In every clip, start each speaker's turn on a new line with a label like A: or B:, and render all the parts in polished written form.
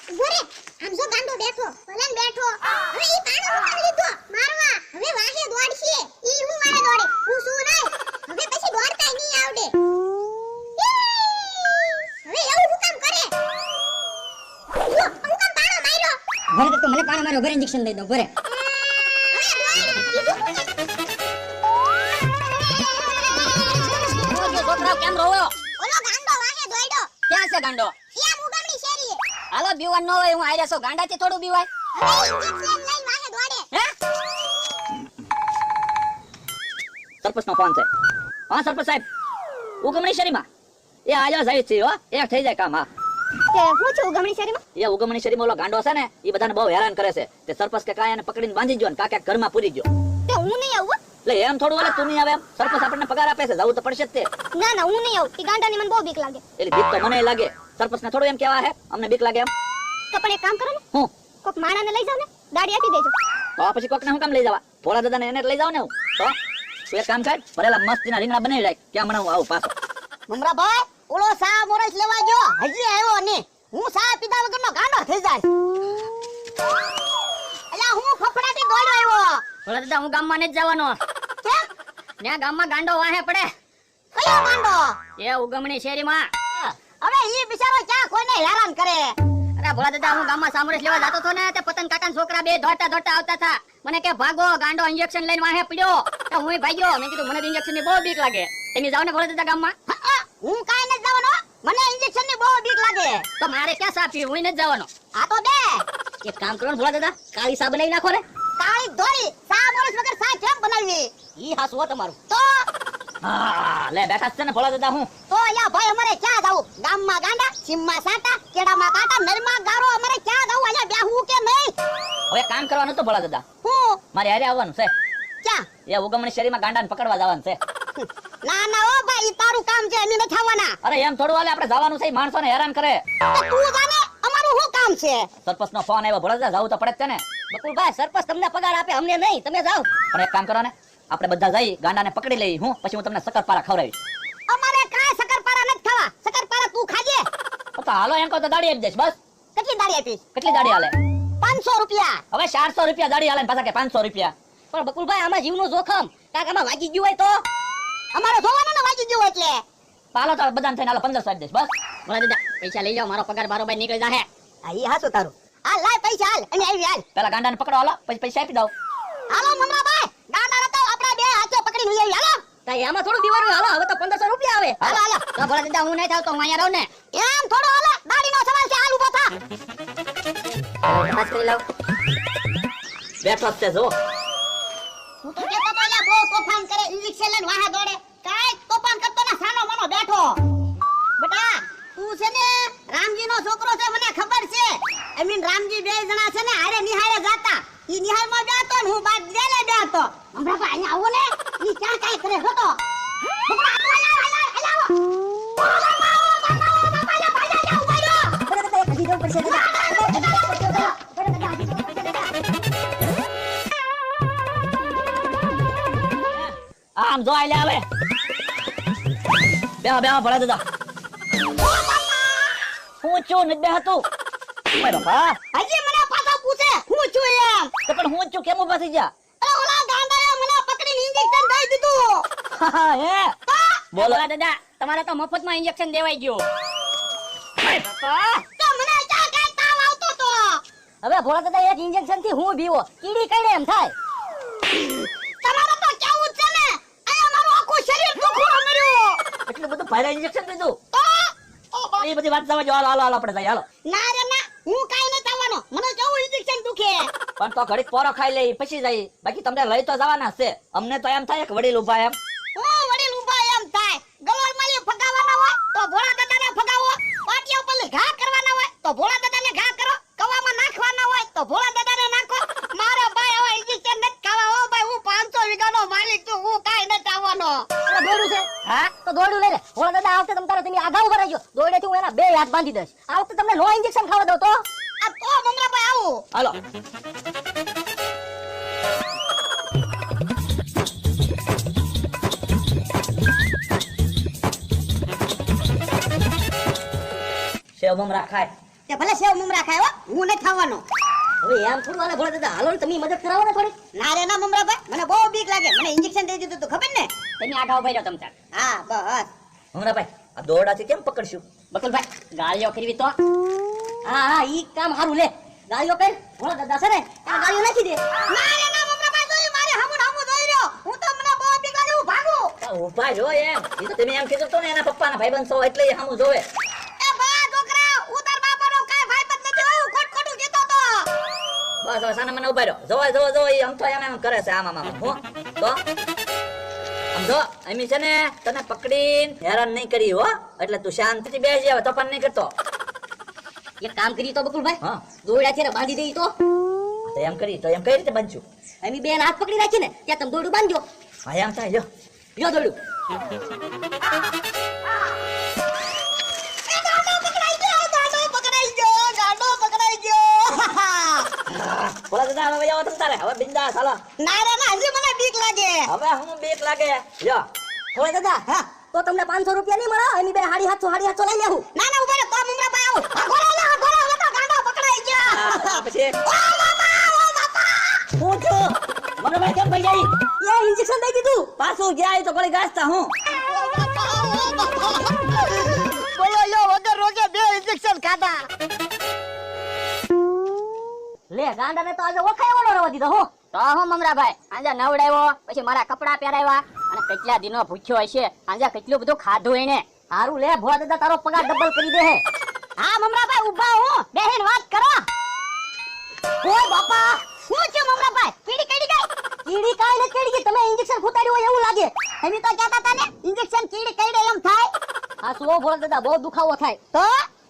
A: ઉભરે આમ જો ગાંડો બેઠો ભલે બેઠો હવે ઈ પાણો ઉતાર લીધો મારવા હવે વાહે દોડશે ઈ હું મારે દોડે હું શું નહીં હવે પછી દોડતા નહીં આવડે હવે એવું હું કામ કરે જો હું કામ પાણો માર્યો
B: ભરે તો મને પાણો માર્યો ભરે ઇન્જેક્શન દઈ દો ભરે છોકરા કેમ રોવો
A: ઓલો ગાંડો વાહે દોડ્યો
B: ક્યાં છે ગાંડો
A: યા મુગામણી શેરીએ
B: હાલો બીવાન ન હોય હું આયરા છો ગાંડાથી થોડું બીવાય
A: હવે ઇન્જેક્શન લઈને વાહે દોડે
B: હે સરપંચનો ફોન છે હા સરપંચ સાહેબ ઉગમણી શેરીમાં એ આજો જાય છે હો એક થઈ જાય કામ હા
A: તે હું છું ઉગમણી શેરીમાં
B: એ ઉગમણી શેરીમાં ઓલો ગાંડો છે ને એ બધાને બહુ હેરાન કરે છે તે સરપંચ કે કાંઈ એને પકડીને બાંધી ગયો ને કાકા ઘરમાં પૂરી ગયો
A: તે હું નહીં આવું
B: એટલે એમ થોડું ઓલે તું નહીં આવે એમ સરપંચ આપણને પગાર આપે છે જવું તો પડશે જ તે
A: ના ના હું નહીં આવું ઈ ગાંડાની મને બહુ બીક લાગે
B: એટલે બીક તો મને લાગે સરપંચને થોડું એમ કેવા હે અમને બીક લાગે એમ
A: તો પણ એક કામ કરો ને
B: હું
A: કોક માણાને લઈ જાવ ને દાડી આપી દેજો
B: તો પછી કોકને હું કામ લઈ જવા ભોળા દાદાને એને જ લઈ જાવ ને હું તો તું એક કામ કર ભરેલા મસ્તીના રીંગણા બનાવી લાય ક્યાં મને હું આવું પાછો
C: મમરાભાઈ ઓલો સા મોરસ લેવા ગયો હજી આવ્યો ને હું સા પીધા વગરનો ગાંડો થઈ જાય અલા હું ફફડાટી દોડ્યો આવ્યો
B: ભોળા દાદા હું ગામમાં નથી જવાનો
C: કેમ
B: ત્યાં ગામમાં ગાંડો વાહે પડે
C: કયો ગાંડો
B: એ ઉગમણી શેરીમાં
C: હવે ઈ બિચારો ક્યાં કોઈને હેરાન કરે
B: અરે ભોળા દાદા હું ગામમાં સામરેશ લેવા જતો હતો ને તે પતંગ કાકાના છોકરા બે દોડતા દોડતા આવતા હતા મને કે ભાગો ગાંડો ઇન્જેક્શન લઈને વાહે પડ્યો તો હું ભાગ્યો મેં કીધું મને ઇન્જેક્શન ની બહુ બીક લાગે તમે જાવ ને ભોળા દાદા ગામમાં
C: હું કાઈ નથી જવાનો મને ઇન્જેક્શન ની બહુ બીક લાગે
B: તો મારે ક્યાં સા પીવું હું નથી જવાનો
C: આ તો દે
B: એક કામ કરો ને ભોળા દાદા કાળી સા બનાવી નાખો રે
C: કાળી ધોળી સા મોરસ વગર સા કેમ બનાવી
B: ઈ હાસું હો તમારું
C: તો
B: હા લે બેઠા છે ને ભોળા દાદા હું
C: તો અહીંયા ભાઈ અમારે ક્યાં જાવું ગામમાં ગાંડા સીમમાં સાટા કેડામાં કાટા નરમાં ગારો અમારે ક્યાં જાવું અહીંયા બેહવું કે નહીં
B: હવે કામ કરવાનું તો ભોળા દાદા
C: હું
B: મારે હારે આવવાનું છે
C: ક્યાં
B: એ ઉગમણી શેરીમાં ગાંડાને પકડવા જવાનું છે
C: ના ના ઓ ભાઈ તારું કામ છે એમને નથી આવવાના
B: અરે એમ થોડું હાલે આપણે જવાનું છે માણસોને હેરાન કરે
C: તો તું જાને અમારું શું કામ છે
B: સરપંચનો ફોન આવ્યો ભોળા દાદા જવું તો પડે જ છે ને
C: બકુલભાઈ સરપંચ તમને પગાર આપે અમને નહીં તમે જાઓ
B: પણ એક કામ કરો ને આપણે બધા જઈ ગાંડાને પકડી લઈ હું પછી હું તમને શક્કરપારા ખવડાવીશ
C: અમારે કાંઈ શકરપારા નથી ખાવા શકરપારા તું ખાજે
B: તો હાલો એમ કહો તો દાડી આપી દઈશ બસ
C: કેટલી દાડી આપીશ
B: કેટલી દાડી હાલે
C: 500 રૂપિયા
B: હવે 400 રૂપિયા દાડી હાલે ને પાછા કે 500 રૂપિયા
C: પણ બકુલભાઈ આમાં જીવનું જોખમ કાકામાં વાગી ગયું હોય તો અમારે જોવાનું ને વાગી ગયું એટલે
B: પાલો તો બધાને થઈને હાલો 1500 આપી દઈશ બસ ભોળા દાદા પૈસા લઈ જાઓ મારો પગાર બારોબાર નીકળી જાહે
C: આ ઈ હાસું તારું હાલ લાય પૈસા હાલ અને આવી હાલ
B: પેલા ગાંડાને પકડો હાલો પછી પૈસા આપી દઉં
C: હાલો મમરાભાઈ ગાંડા રતો આપડા બે હાથે પકડી લઈ આવી હાલો
B: તો એમાં થોડું દીવાનું હાલો હવે તો 1500 રૂપિયા આવે
C: હાલો હાલો
B: તો ભોળા દાદા હું નહીં થાવ તો હું અહીંયા રહું ને
C: એમ થોડો હાલે દાડીનો સવાલ છે હાલ ઉભો થા
B: બસ કરી લઉં બેઠો જ છે જો
C: હું તો કેતો તો લ્યા બહુ તોફાન કરે ઇન્જેક્શન લઈને વાહે દોડે કાઈ તોફાન કરતો ના સાનો મનો બેઠો બેટા તું છે ને રામજી નો છોકરો છે મને ખબર છે એમીન રામજી બે જણા છે ને હારે નિહાળે જાતા ઈ નિહાળ માં જાતો ને હું બાદ જેલે બેઠો હમણાં ભાઈ અહીંયા આવો ને ઈ ક્યાં કાઈ કરે હતો
B: આમ જો આલે આવે બે બે ભોળા દાદા હું છું ને બે હતું મારો બા
C: હજી મને પાછા પૂછે હું છું એમ
B: તો પણ હું છું કેમ ઉભા થઈ જા
C: અરે ઓલા ગાંડાએ મને પકડીને ઇન્જેક્શન દઈ દીધું
B: હે બોલો દાદા તમારે તો મફતમાં ઇન્જેક્શન દેવાઈ ગયો
C: તો મને ક્યાં કાઈ તાવ આવતો તો
B: હવે ભોળા દાદા એક ઇન્જેક્શન થી હું બીવો કીડી કઈડે એમ થાય
C: તમારે તો કેવું છે ને અહીંયા મારું આખું શરીર દુખવા મળ્યું
B: એટલું બધું ભારે ઇન્જેક્શન દીધું
C: તો
B: એ બધી વાત જવા જો હાલો હાલો આપણે જઈએ હાલો
C: ના રે ના હું કાઈ નથી આવવાનો મને કેવું ઇન્જેક્શન દુખે
B: પણ તો ઘડીક પોરો ખાઈ લઈ પછી જઈ બાકી તમને લઈ તો જવાના છે અમને તો એમ થાય કે વડીલ ઉભા એમ
C: હું વડીલ ઊભા એમ થાય ગલોર માલી ફગાવાના હોય તો ભોળા દાદાને ફગાવો પાટિયા ઉપર ઘા કરવાના હોય તો ભોળા દાદાને ઘા કરો કવામાં નાખવાના હોય તો ભોળા દાદાને નાખો મારો ભાઈ હવે ઇન્જેક્શન નથી ખાવા હો ભાઈ હું 500 વીઘાનો માલિક છું હું કાઈ નથી આવવાનો
B: દોડ્યું છે હા તો દોડ્યું લઈ લે ભોળા દાદા આ વખતે તમે આગા ઉભા રહેજો દોડેથી હું એના બે હાથ બાંધી દઈશ આ વખતે તમને નો ઇન્જેક્શન ખાવા દઉં તો
C: આ તો મમરાભાઈ આવું
B: હાલો સેવ મમરા ખાય
C: તે ભલે સેવ મમરા ખાય હો, હું નથી ખાવાનો.
B: હવે એમ થોડું હાલે ભોળા દાદા, હાલો ને તમે મદદ કરાવો ને થોડી.
C: ના રે ના મમરાભાઈ, મને બહુ બીક લાગે. મને ઇન્જેક્શન દઈ દીધું તું ખબર ને?
B: તમે આઠા ઉભા રહ્યો તમ તાર.
C: હા બસ.
D: હમણાં આ દોરડાથી કેમ પકડશું?
B: બકુલભાઈ ગાળીઓ કરવી તો હા ઈ કામ સારું લે. ગાળીઓ કર ભોળા દાદા છે ને આ ગાળીઓ નાખી દે.
C: ના રે ના મમરાભાઈ, જોઈ મારે હામું જોઈ રહ્યો. હું તો મને બહુ બીક લાગે, હું ભાગું.
D: ઉભા જો એમ એ તો તમે એમ કીધું તો ને એના પપ્પાના ભાઈબંધ છો એટલે એ સામું જોવે.
C: એ બા છોકરા, હું તાર બાપાનો કાંઈ ભાઈબંધ નથી, હું ખોટું કીધો તો.
D: બસ હવે સાના મને ઉભા રહ્યો. જોવો એ આમ તો એમ કરે છે આમ હું તો આમ જો એમી છે ને તને પકડીને હેરાન નહીં કરી હો, એટલે તું શાંતિથી બેસી આવે, તોફાન નહીં કરતો.
B: એક કામ કરી તો બકુલભાઈ,
D: હા
B: દોરડા છે ને બાંધી દઈ તો.
D: તો એમ કરી તો એમ કઈ રીતે બનશું?
B: અમે બેન હાથ પકડી રાખી ને ત્યાં તમે દોરડું બાંધજો.
D: હા એમ થાય લ્યો.
B: લ્યો દોરડું.
C: પકડાઈ ગયો.
D: બોલા દાદા હવે આવો તમ તારે હવે બિંદાસ હાલો.
C: ના રે ના, હજી મને બીક લાગે.
D: હવે હું બીક લાગે લ્યો.
B: ભોળા દાદા
C: હા.
B: તો તમને 500 રૂપિયા નહીં મળે. અમે બે હાડી 700 લઈ લેવું.
C: ના ના ઉભા રહો, તો મમરાભાઈ આવો. ઘોડા લે, તો ગાંડો પકડાઈ ગયા.
D: પછી
B: હું છું.
D: મને ભાઈ કેમ ભાઈ જાય
B: એ ઇન્જેક્શન દઈ દીધું.
D: પાછું ગયા તો ગળી ગાસતા હું.
C: બોલો લો, વગર રોગે 2 ઇન્જેક્શન ખાધા.
B: લે ગાંડાને તો આજે ઓખાયો ન રવા દીધો હો. તો હું મમરાભાઈ આજે નવડાવ્યો, પછી મારા કપડા પહેરાવ્યા અને કેટલા દિનો ભૂખ્યો હશે. આજે કેટલું બધું ખાધું એને. હારું લે ભોળા દાદા, તારો પગાર ડબલ કરી દે હે.
C: હા મમરાભાઈ ઉભા હું, બેહીન વાત કરો. ઓય બાપા, શું છે મમરાભાઈ? કીડી કીડી ગઈ?
B: કીડી કાઈ ને કીડી ગઈ, તમે ઇન્જેક્શન ફૂટાડ્યું હોય એવું લાગે.
C: તમે તો કહેતા હતા ને ઇન્જેક્શન કીડી કઈડે એમ થાય.
B: આ શું ભોળા દાદા, બહુ દુખાવો થાય.
C: તો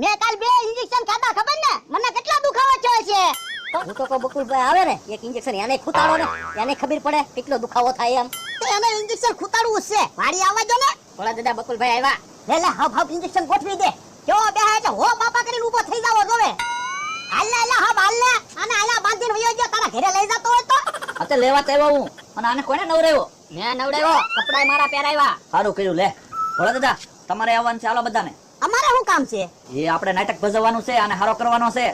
C: મેં કાલ 2 ઇન્જેક્શન ખાધા, ખબર ને? મને કેટલા દુખાવો થયો છે.
B: હું તો બકુલભાઈ આવે ને એક ઇન્જેક્શન એને ખૂતાડો ને એને ખબર પડે કેટલો દુખાવો થાય એમ.
C: તો એને ઇન્જેક્શન ખૂતાડવું છે. વાડી આવવા દો ને.
B: ભોળા દાદા બકુલભાઈ આવ્યા.
C: લે લે, હબ ઇન્જેક્શન ગોઠવી દે. જો બેહે છે હો બાપા કરીને ઊભો થઈ જાવો જોવે. હાલ લે હબ હાલ લે, અને આલા બાંધીને વયો ગયો. તારા ઘરે લઈ જતો હોય તો
D: આ તો લેવા તો આવ્યો હું, અને આને કોને નવરાવ્યો?
B: મેં નવડાવ્યો, કપડાય મારા પહેરાવ્યા.
D: સારું કર્યું લે. ભોળા દાદા તમારે આવવાનું છે, હાલો બધાને.
C: અમારે શું કામ છે?
D: એ આપણે નાટક ભજવવાનું છે અને હારો કરવાનો છે.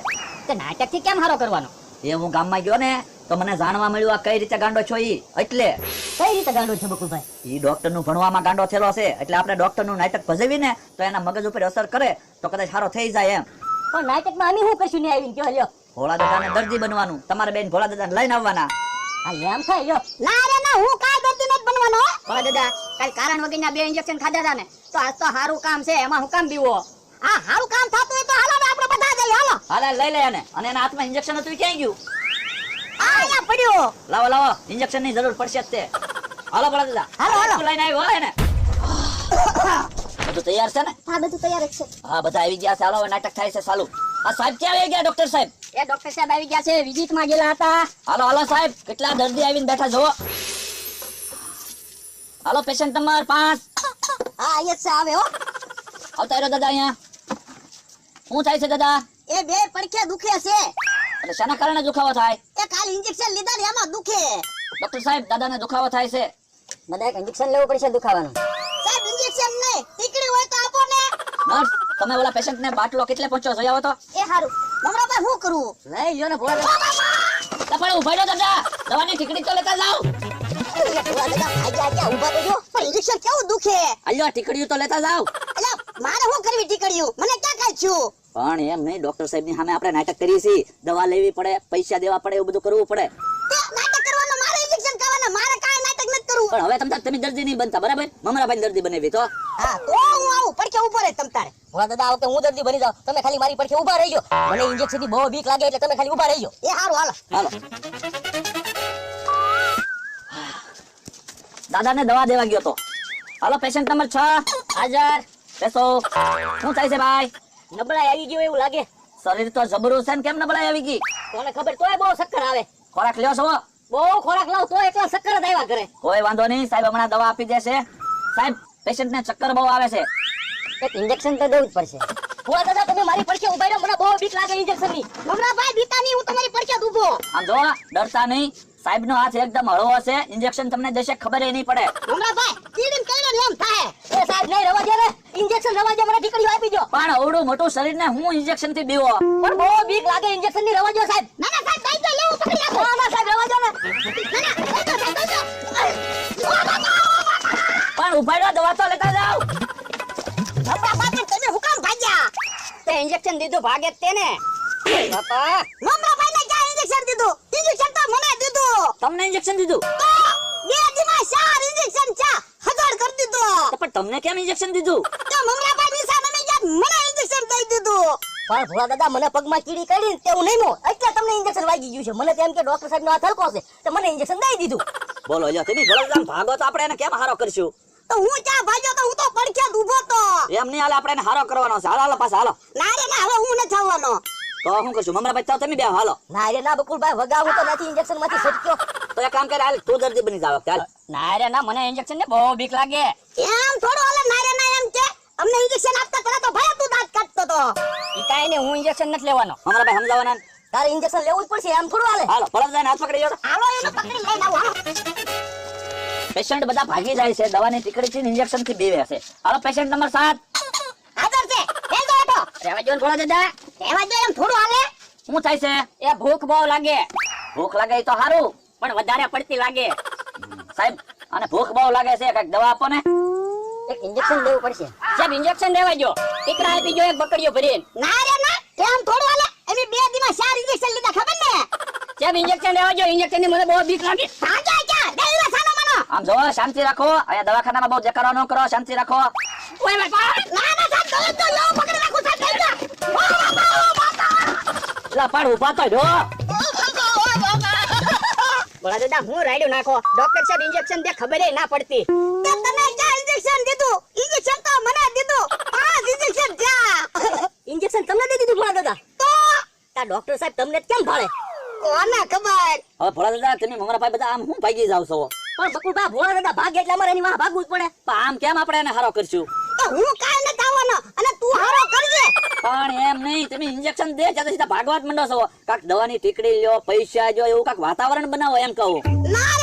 B: તે નાટક થી કેમ હારો કરવાનો?
D: એ હું ગામમાં ગયો ને તો મને જાણવા મળ્યું આ કઈ રીતે ગાંડો છો ઈ. એટલે
B: કઈ રીતે ગાંડો છે બકુલભાઈ?
D: ઈ ડોક્ટર નું ભણવામાં ગાંડો થયેલો છે, એટલે આપણે ડોક્ટર નું નાટક ભજવી ને તો એના મગજ ઉપર અસર કરે તો કદાચ સારો થઈ જાય એમ.
B: પણ નાટકમાં અમે શું કરશું ને આવીને કયો લ્યો.
D: ભોળા દાદાને દર્દી બનવાનું, તમારે બેન ભોળા દાદાને લઈને આવવાના.
B: આ એમ થાય લ્યો.
C: ના રે ના, હું કાઈ દર્દી નથી બનવાનો.
B: ભોળા દાદા કાલ કારણ વગરના 2 ઇન્જેક્શન ખાધા હતા ને, તો આજ તો સારું કામ છે, એમાં હું કામ બીવો.
C: આ હારું કામ થતું હોય તો હાલો ને આપણે બધા જઈએ. હાલો.
D: હાલે લઈ લે એને, અને એના હાથમાં ઇન્જેક્શન હતું ઈ ક્યાં ગયું?
C: આ અહીંયા પડ્યો.
D: લાવો ઇન્જેક્શન ની જરૂર પડશે જ તે. હાલો ભોળા દાદા
C: હાલો.
D: લઈને આવ્યો હો એને. બધું તૈયાર છે ને?
A: હા બધું તૈયાર જ છે.
D: હા બધા આવી ગયા છે, હાલો હવે નાટક થાય છે ચાલુ. આ સાહેબ ક્યાં આવી ગયા? ડોક્ટર સાહેબ
B: એ ડોક્ટર સાહેબ આવી ગયા છે, વિઝિટ માં ગયેલા હતા.
D: હાલો સાહેબ, કેટલા દર્દી આવીને બેઠા જુઓ. હાલો પેશન્ટ નંબર 5.
C: હા અહીંયા છે, આવે હો.
D: આવતા રહ્યો દાદા અહીંયા. શું થાય છે દાદા?
C: એ 2 પડખે દુખે છે.
D: એટલે શાના કારણે દુખાવો થાય?
C: એ કાલ ઇન્જેક્શન લીધા ને એમાં દુખે.
D: ડોક્ટર સાહેબ દાદાને દુખાવો થાય છે.
B: બધા એક ઇન્જેક્શન લેવું પડશે દુખાવાનું.
C: સાહેબ ઇન્જેક્શન નહીં, ટીકડી હોય તો આપો ને.
D: નર્સ તમે ઓલા પેશન્ટ ને બાટલો કેટલે પહોંચો જોઈ આવો તો.
C: એ હારું. મમરાભાઈ શું કરું?
B: લઈ લ્યો ને ભોળા દાદા.
D: પણ ઉભા રહ્યો દાદા, દવાની ઠીકડી તો લેતા જાઓ.
C: એ ભોળા દાદા ભાગ્યા ક્યાં ઊભા તો જો. પણ ઇન્જેક્શન કેવું દુખે.
D: અલ્યો ઠીકડીઓ તો લેતા જાઓ.
C: અલા મારે શું કરવી ટીકડીયું? મને ક્યાં કાઈ છું?
D: પણ એમ નહીં, ડોક્ટર સાહેબ ની સામે આપણે નાટક કરીએ છીએ, દવા લેવી પડે, પૈસા દેવા પડે, એવું બધું કરવું પડે.
C: તે નાટક કરવાનું, મારે ઇન્જેક્શન કરવાના, મારે કાઈ નાટક નથી કરવું.
D: પણ હવે તમે દર્દી નહીં બનતા, બરાબર? મમરાભાઈ દર્દી બનાવી તો.
C: હા તો હું આવું પડખે ઊભો રહે તમ તારે.
B: ભોળા દાદા આવતે હું દર્દી બની જાઉં, તમે ખાલી મારી પડખે ઊભા રહેજો. મને ઇન્જેક્શન ની બહુ બીક લાગે એટલે તમે ખાલી ઊભા રહેજો.
C: એ હારું હાલો.
D: હાલો દાદાને દવા દેવા ગયો તો. હાલો પેશન્ટ નંબર 6 હાજર. બેસો. શું થાય છે ભાઈ?
B: નબળાઈ આવી ગયો એવું લાગે.
D: શરીર તો જબરું છે ને, કેમ નબળાઈ આવી ગઈ?
B: કોને ખબર, તોય બહુ શક્કર આવે.
D: ખોરાક લ્યો છો?
B: બહુ ખોરાક લાવ તો એકલા શક્કર જ આવ્યા કરે.
D: કોઈ વાંધો નહીં, સાહેબ હમણાં દવા આપી દેશે. સાહેબ પેશન્ટ ને ચક્કર બહુ આવે છે.
B: એક ઇન્જેક્શન તો દેવું જ પડશે. ભોળા દાદા તમે મારી પડખે ઊભા રહ્યો, મને બહુ બીક લાગે ઇન્જેક્શન ની.
C: મમરાભાઈ બીતા નહીં, હું તમારી પડખે જ ઊભો.
D: આમ જો, ડરતા નહીં. સાહેબ નો હાથ એકદમ હળવો હશે, ઇન્જેક્શન તમને દેશે ખબર નહીં પડે.
C: મમરાભાઈ કીડીને કઈડે ને એમ થાય.
B: એ સાહેબ નહીં રવા દે ને ઇન્જેક્શન રવા દે મને ઠીકડીઓ આપી દો
D: પણ અવડું મોટું શરીરને હું ઇન્જેક્શન થી બીવો
B: પણ બહુ બીક લાગે ઇન્જેક્શન ની રવા દો સાહેબ
C: ના ના સાહેબ દઈ દો લેવું પકડી રાખો
B: ના સાહેબ રવા દો ને
C: ના ના દઈ દો સાહેબ દઈ દો
D: પણ ઉભાડો દવા તો લેતા જાવ
C: બાપા બાપા તમે હુકામ ભાગ્યા
B: તે ઇન્જેક્શન દીધું ભાગે જ તેને બાપા
C: મમરાભાઈ ને ક્યાં ઇન્જેક્શન દીધું ઇન્જેક્શન તો મને દીધું
D: તમને ઇન્જેક્શન દીધું
C: તો બે દીમાં 4 ઇન્જેક્શન ચા હજાર કરી દીધો
D: તો પણ તમને કેમ ઇન્જેક્શન દીધું
C: તો મમરાભાઈ નિશાન અમે યાદ મને ઇન્જેક્શન દઈ દીધું
B: પણ ભોળા દાદા મને પગમાં કીડી કરી ને તેવું નહીં મો એટલે તમને ઇન્જેક્શન વાગી ગયું છે મને તેમ કે ડોક્ટર સાહેબ નો હાથ હલકો છે તો મને ઇન્જેક્શન દઈ દીધું
D: બોલો જો તમે ભોળાદામ ભાગો તો આપણે એને કેમ હારો કરશું
C: તો હું ક્યાં ભાગ્યો તો હું તો પડખ્યા ઊભો તો
D: એમ નહીં હાલે આપણે એને હારો કરવાનો છે હાલો હાલો પાછા હાલો
C: ના રે ના હવે હું ન જવાનો
D: તો શું કરશું મમરાભાઈ તો તમે બે હાલો
B: ના રે ના બકુલભાઈ વગાવું તો નથી ઇન્જેક્શન માંથી છટક્યો
D: તો એક કામ કરે હાલ તું દર્દી બની જાવ ચાલ
B: ના રે ના મને ઇન્જેક્શન ને બહુ બીક લાગે
C: એમ થોડું હાલે ના રે ના એમ કે અમને ઇન્જેક્શન આપતા તરત તો ભયા તું દાંત કાઢતો તો
B: ઈ કાઈ ને હું ઇન્જેક્શન નથી લેવાનો
D: મમરાભાઈ સમજાવવાના
B: તારે ઇન્જેક્શન લેવું જ પડશે એમ થોડું હાલે
D: હાલો ભોળાદાને હાથ પકડી જોડો
C: હાલો એને પકડી લઈને આવો હાલો
D: પેશન્ટ બધા ભાગી જાય છે દવાની ટીકડી થી ઇન્જેક્શન થી બીવે છે હાલો પેશન્ટ નંબર 7
C: હાજર છે લઈ જાઓ તો
B: રેવા જો ને ભોળા દાદા
C: એવા જો એમ થોડું હાલે
D: શું થાય છે
B: એ ભૂખ બહુ લાગે
D: ભૂખ લાગે ઈ તો સારું
B: પણ વધારે પડતી લાગે
D: સાહેબ અને ભૂખ બહુ લાગે છે કઈક દવા આપો ને
B: એક ઇન્જેક્શન લેવું પડશે સાહેબ ઇન્જેક્શન લેવા જો ટીકડા આપી જો એક બકડીઓ ભરીને
C: ના રે ના એમ થોડું હાલે એમ બે દીમાં 4 ઇન્જેક્શન લીધા ખબર ને
B: સાહેબ ઇન્જેક્શન લેવા જો ઇન્જેક્શન ની મને બહુ બીક લાગે
C: ભાગ્યા ક્યાં દેવીના સાનો મનો
D: આમ જો શાંતિ રાખો અહીંયા દવાખાનામાં બહુ જકારો ન કરો શાંતિ રાખો
B: ઓય બાપા
C: ના ના સાહેબ તો લો પકડી રાખું સાહેબ લઈ જા
D: લા પાડ ઉભા તો જો
B: ભોળા દાદા હું રાડ્યું નાખો ડોક્ટર સાહેબ ઇન્જેક્શન દે ખબર ના પડતી
C: તે તને ક્યાં ઇન્જેક્શન દીધું ઇન્જેક્શન તો મને દીધું 5 ઇન્જેક્શન જ્યાં
B: ઇન્જેક્શન તમને દઈ દીધું ભોળા દાદા
C: તો
B: તા ડોક્ટર સાહેબ તમને કેમ ભાળે
C: કોને ખબર
D: હવે ભોળાદાદા તમે મમરાભાઈ બધા આમ હું ભાગી જાવ છો
B: પણ બકુલભાઈ ભોળા દાદા ભાગે એટલે અમારે એની વાહ ભાગવું જ પડે
D: પણ આમ કેમ આપણે એને હારો કરશું
C: તો હું કાઈ ન આવવાનો અને તું હારો કરજે
D: પણ એમ નહીં તમે ઇન્જેક્શન દે ત્યાં સીધા ભાગવા જ મંડો છો કાક દવાની ટીકડી લ્યો પૈસા જો એવું કાક વાતાવરણ બનાવો એમ કહું
C: ના